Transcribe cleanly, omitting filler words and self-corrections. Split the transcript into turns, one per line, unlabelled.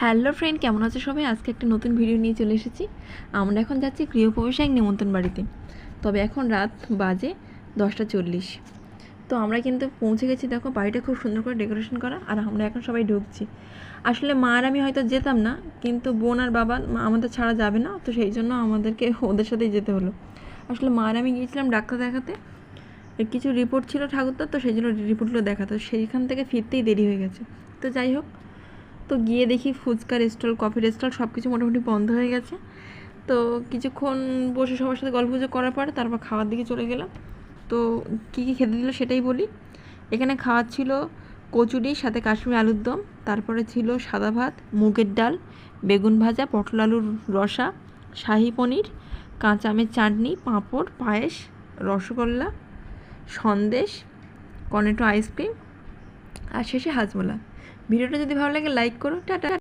Hello friend, কেমন আছো সবাই? আজকে একটা নতুন ভিডিও নিয়ে চলে এসেছি। আমরা এখন যাচ্ছি গৃহপ্রবেশে এক নিমন্ত্রণ বাড়িতে। তবে এখন রাত বাজে 10:40। তো আমরা কিন্তু পৌঁছে গেছি। দেখো, বাড়িটা খুব সুন্দর করে ডেকোরেশন করা, আর আমরা এখন সবাই ঢুকছি। আসলে মা আর আমি হয়তো যেতাম না, কিন্তু বোন আর বাবা আমাদের ছাড়া যাবে না, তো সেই জন্য আমাদেরকে ওদের সাথেই যেতে হলো। আসলে মা আর আমি গিয়েছিলাম ডাক্তার দেখাতে, কিছু রিপোর্ট ছিল ঠাকুরদার, তো সেই জন্য রিপোর্টগুলো দেখাতো, সেইখান থেকে ফিরতেই দেরি হয়ে গেছে। তো যাই হোক, তো গিয়ে দেখি ফুচকার স্টল, কফির স্টল সব কিছু মোটামুটি বন্ধ হয়ে গেছে। তো কিছুক্ষণ বসে সবার সাথে গল্পগুজব করার পরে তারপর খাওয়ার দিকে চলে গেলাম। তো কী কী খেতে দিল সেটাই বলি। এখানে খাওয়ার ছিল কচুরি, সাথে কাশ্মীরি আলুর দম, তারপরে ছিল সাদা ভাত, মুগের ডাল, বেগুন ভাজা, পটল আলুর রসা, শাহি পনির, কাঁচা আমের চাটনি, পাঁপড়, পায়েস, রসগোল্লা, সন্দেশ, কর্নেটো আইসক্রিম, আর শেষে হাজমোলা। ভিডিওটা যদি ভালো লাগে লাইক করো। টাটা।